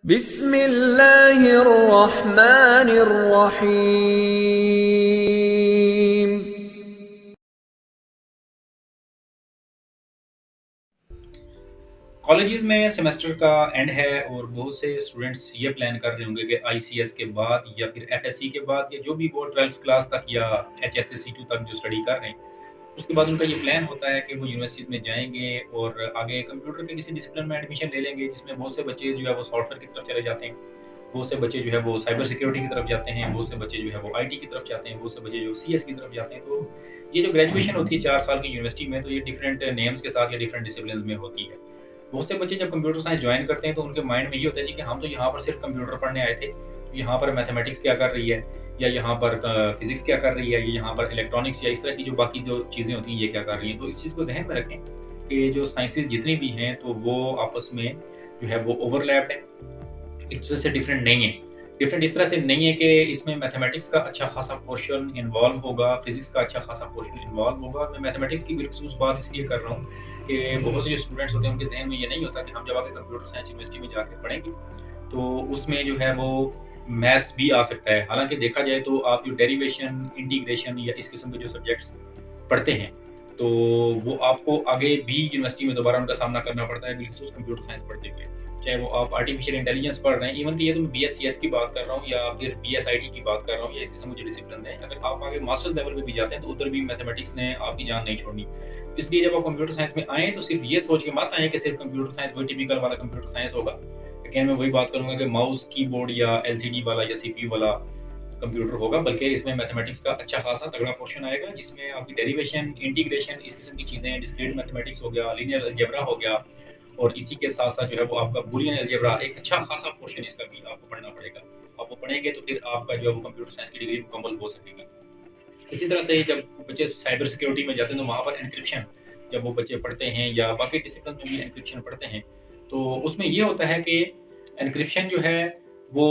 بسم اللہ الرحمن الرحیم۔ کالجز میں سیمسٹر کا اینڈ ہے اور بہت سے اسٹوڈنٹس یہ پلان کر رہے ہوں گے کہ آئی سی ایس کے بعد یا پھر ایف ایس سی کے بعد یا جو بھی وہ 12th کلاس تک یا ایچ ایس ایس سی 2 تک جو اسٹڈی کر رہے ہیں اس کے بعد ان کا یہ پلان ہوتا ہے کہ وہ یونیورسٹیز میں جائیں گے اور آگے کمپیوٹر کے کسی ڈسپلن میں ایڈمیشن لے لیں گے، جس میں بہت سے بچے جو ہے وہ سافٹ ویئر کی طرف چلے جاتے ہیں، بہت سے بچے جو ہے وہ سائبر سیکیورٹی کی طرف جاتے ہیں، بہت سے بچے جو ہے وہ آئی ٹی کی طرف جاتے ہیں، بہت سے بچے جو سی ایس کی طرف جاتے ہیں۔ تو یہ جو گریجویشن ہوتی ہے 4 سال کی یونیورسٹی میں، تو یہ ڈفرینٹ نیمز کے ساتھ یا ڈفرینٹ ڈسپلنز میں ہوتی ہے۔ بہت سے بچے جب کمپیوٹر سائنس جوائن کرتے ہیں تو ان کے مائنڈ میں یہ ہوتا ہے کہ ہم تو یہاں پر صرف کمپیوٹر پڑھنے آئے تھے، یہاں پر میتھمیٹکس کیا کر رہی ہے، یا یہاں پر فزکس کیا کر رہی ہے، یا یہاں پر الیکٹرانکس یا اس طرح کی جو باقی جو چیزیں ہوتی ہیں یہ کیا کر رہی ہیں۔ تو اس چیز کو ذہن میں رکھیں کہ جو سائنسز جتنی بھی ہیں تو وہ آپس میں جو ہے وہ اوور لیپڈ ہے، ایک دوسرے سے ڈفرینٹ نہیں ہے۔ ڈفرینٹ اس طرح سے نہیں ہے کہ اس میں میتھمیٹکس کا اچھا خاصا پورشن انوالو ہوگا، فزکس کا اچھا خاصا پورشن انوالو ہوگا۔ میں میتھمیٹکس کی بالخصوص بات اس لیے کر رہا ہوں کہ بہت سے جو اسٹوڈنٹس ہوتے ہیں ان کے ذہن میں یہ نہیں ہوتا کہ ہم جب آگے کمپیوٹر سائنس یونیورسٹی میں جا کے پڑھیں گے تو اس میں جو ہے وہ میتھس بھی آ سکتا ہے۔ حالانکہ دیکھا جائے تو آپ جو ڈیریویشن، انٹیگریشن یا اس قسم کے جو سبجیکٹس پڑھتے ہیں تو وہ آپ کو آگے بھی یونیورسٹی میں دوبارہ ان کا سامنا کرنا پڑتا ہے، بالخصوص کمپیوٹر سائنس پڑھتے ہوئے، چاہے وہ آپ آرٹیفیشیل انٹیلیجنس پڑھ رہے ہیں، ایون کہ یہ تو میں بی ایس سی ایس کی بات کر رہا ہوں یا پھر بی ایس آئی ٹی کی بات کر رہا ہوں یا اس قسم کے جو ڈسپلن ہیں۔ اگر آپ آگے ماسٹرز لیول پہ بھی جاتے ہیں تو ادھر بھی میتھمیٹکس نے آپ کی جان نہیں چھوڑنی۔ اس لیے جب آپ کمپیوٹر سائنس میں آئیں تو صرف یہ سوچ کے مت آئیں کہ صرف کمپیوٹر سائنس وہی ٹیپیکل والا کمپیوٹر سائنس ہوگا۔ لیکن میں وہی بات کروں گا کہ ماؤس کی بورڈ یا ایل سی ڈی والا یا سی پی یو والا کمپیوٹر ہوگا، بلکہ اس میں میتھمیٹکس کا اچھا خاصا تگڑا پورشن آئے گا، جس میں آپ کی ڈیریویشن، انٹیگریشن، اس قسم کی چیزیں، ڈسکریٹ میتھمیٹکس ہو گیا، لینئر الجبرا ہو گیا، اور اسی کے ساتھ ساتھ جو ہے وہ آپ کا بولین الجبرا، ایک اچھا خاصا پورشن اس کا بھی آپ کو پڑھنا پڑے گا۔ آپ وہ پڑھیں گے تو پھر آپ کا جو ہے وہ کمپیوٹر سائنس کی ڈگری مکمل ہو سکے گی۔ اسی طرح سے جب بچے سائبر سیکیورٹی میں جاتے ہیں تو وہاں پر انکرپشن جب وہ بچے پڑھتے ہیں یا باقی ڈسپلن میں بھی انکرپشن پڑھتے ہیں تو اس میں یہ ہوتا ہے کہ انکرپشن جو ہے وہ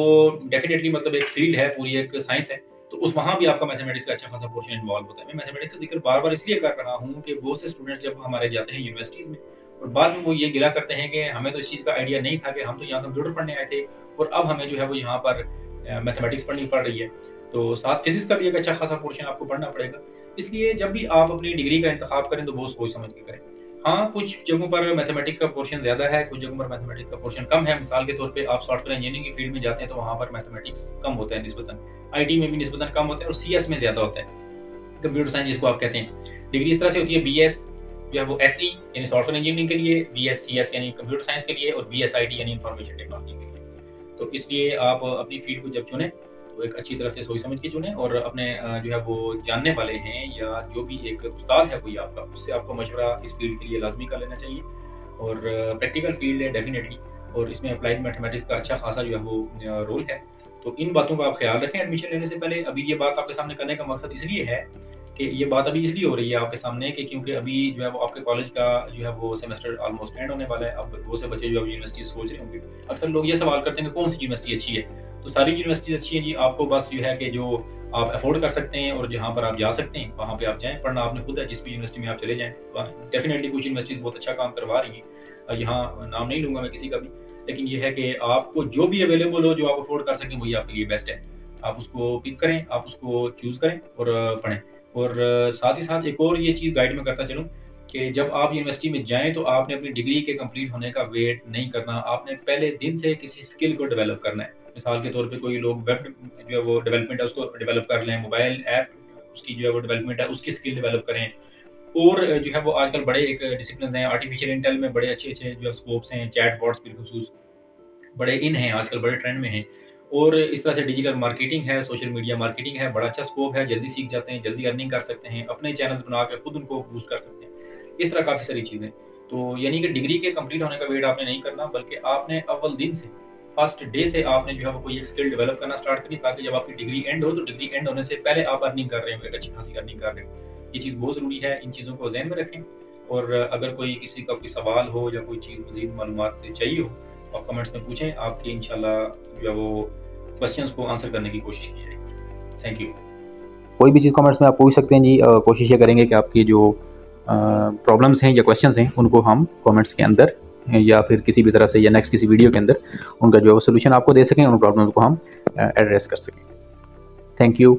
ڈیفینیٹلی مطلب ایک فیلڈ ہے، پوری ایک سائنس ہے، تو اس وہاں بھی آپ کا میتھمیٹکس کا اچھا خاصا پورشن انوالو ہوتا ہے۔ میں میتھمیٹکس کا ذکر بار بار اس لیے کر رہا ہوں کہ بہت سے اسٹوڈنٹس جب ہمارے جاتے ہیں یونیورسٹیز میں اور بعد میں وہ یہ گلا کرتے ہیں کہ ہمیں تو اس چیز کا آئیڈیا نہیں تھا کہ ہم تو یہاں کمپیوٹر پڑھنے آئے تھے اور اب ہمیں جو ہے وہ یہاں پر میتھمیٹکس پڑھنی پڑ رہی ہے، تو ساتھ فزکس کا بھی ایک اچھا خاصا پورشن آپ کو پڑھنا پڑے گا۔ اس لیے جب بھی آپ اپنی ڈگری کا انتخاب کریں تو بہت سوچ سمجھ کے کریں۔ ہاں، کچھ جگہوں پر میتھمیٹکس کا پورشن زیادہ ہے، کچھ جگہوں پر میتھمیٹکس کا پورشن کم ہے۔ مثال کے طور پہ آپ سافٹ ویئر انجینئرنگ کی فیلڈ میں جاتے ہیں تو وہاں پر میتھمیٹکس کم ہوتا ہے نسبتاً، آئی ٹی میں بھی نسبتاً کم ہوتا ہے، اور سی ایس میں زیادہ ہوتا ہے، کمپیوٹر سائنس جس کو آپ کہتے ہیں۔ ڈگری اس طرح سے ہوتی ہے، بی ایس جو ہے وہ ایس ای یعنی سافٹ ویئر انجینئرنگ کے لیے، بی ایس سی ایس یعنی کمپیوٹر سائنس کے لیے، اور بی ایس آئی ٹی یعنی انفارمیشن ٹیکنالوجی کے لیے۔ تو اس لیے آپ اپنی فیلڈ کو جب چنیں تو ایک اچھی طرح سے سوچ سمجھ کے چنیں، اور اپنے جو ہے وہ جاننے والے ہیں یا جو بھی ایک استاد ہے کوئی آپ کا، اس سے آپ کو مشورہ اس فیلڈ کے لیے لازمی کر لینا چاہیے۔ اور پریکٹیکل فیلڈ ہے ڈیفینیٹلی، اور اس میں اپلائیڈ میتھمیٹکس کا اچھا خاصا جو ہے وہ رول ہے۔ تو ان باتوں کا آپ خیال رکھیں ایڈمیشن لینے سے پہلے۔ ابھی یہ بات آپ کے سامنے کرنے کا مقصد اس لیے ہے کہ یہ بات ابھی اس لیے ہو رہی ہے آپ کے سامنے کہ کیونکہ ابھی جو ہے وہ آپ کے کالج کا جو ہے وہ سیمسٹر آلموسٹ اینڈ ہونے والا ہے۔ اب بہت سے بچے جو اب یونیورسٹی سوچ رہے ہوں گے، اکثر لوگ یہ سوال کرتے ہیں کہ کون سی یونیورسٹی اچھی ہے، تو ساری یونیورسٹی اچھی ہیں جی، آپ کو بس جو ہے کہ جو آپ افورڈ کر سکتے ہیں اور جہاں پر آپ جا سکتے ہیں وہاں پہ آپ جائیں، پڑھنا آپ نے خود ہے، جس بھی یونیورسٹی میں آپ چلے جائیں۔ ڈیفینیٹلی کچھ یونیورسٹیز بہت اچھا کام کروا رہی ہیں، یہاں نام نہیں لوں گا میں کسی کا بھی، لیکن یہ ہے کہ آپ کو جو بھی اویلیبل ہو، جو آپ افورڈ کر سکیں، وہی آپ کے لیے بیسٹ ہے۔ آپ اس کو پک کریں، آپ اس کو چوز کریں اور پڑھیں۔ اور ساتھ ہی ساتھ ایک اور یہ چیز گائیڈ میں کرتا چلوں کہ جب آپ یونیورسٹی میں جائیں تو آپ نے اپنی ڈگری کے کمپلیٹ ہونے کا ویٹ نہیں کرنا، آپ نے پہلے دن سے کسی اسکل کو ڈیولپ کرنا ہے۔ مثال کے طور پہ کوئی لوگ ویب جو ہے وہ ڈیولپمنٹ ہے اس کو ڈیولپ کر لیں، موبائل ایپ اس کی جو ہے وہ ڈیولپمنٹ ہے اس کی اسکل ڈیولپ کریں، اور جو ہے وہ آج کل بڑے ایک ڈسپلن ہیں آرٹیفیشیل انٹیل میں، بڑے اچھے اچھے جو اسکوپس ہیں، چیٹ باٹس بالخصوص بڑے ان ہیں آج کل، بڑے ٹرینڈ میں ہیں۔ اور اس طرح سے ڈیجیٹل مارکیٹنگ ہے، سوشل میڈیا مارکیٹنگ ہے، بڑا اچھا اسکوپ ہے، جلدی سیکھ جاتے ہیں، جلدی ارننگ کر سکتے ہیں، اپنے چینل بنا کے خود ان کو بوسٹ کر سکتے ہیں، اس طرح کافی ساری چیزیں۔ تو یعنی کہ ڈگری کے کمپلیٹ ہونے کا ویٹ آپ نے نہیں کرنا، بلکہ آپ نے اول دن سے، فرسٹ ڈے سے آپ نے جو ہے وہ کوئی ایک اسکل ڈیولپ کرنا اسٹارٹ کرنی، تاکہ جب آپ کی ڈگری اینڈ ہو تو ڈگری اینڈ ہونے سے پہلے آپ ارننگ کر رہے ہو، ایک اچھی خاصی ارننگ کر رہے ہو۔ یہ چیز بہت ضروری ہے، ان چیزوں کو ذہن میں رکھیں۔ اور اگر کوئی کسی کا کوئی سوال ہو یا کوئی چیز مزید معلومات چاہیے ہو، آپ کمنٹس میں پوچھیں، آپ کی انشاءاللہ جو ہے وہ کوسچنس کو آنسر کرنے کی کوشش کی جائے گی۔ Thank you. کوئی بھی چیز کامنٹس میں آپ پوچھ سکتے ہیں جی، کوشش یہ کریں گے کہ آپ کی جو پرابلمس ہیں یا کویشچنس ہیں ان کو ہم کامنٹس کے اندر یا پھر کسی بھی طرح سے یا نیکسٹ کسی ویڈیو کے اندر ان کا جو ہے وہ سولوشن آپ کو دے سکیں، ان پرابلمس کو ہم ایڈریس کر سکیں. Thank you.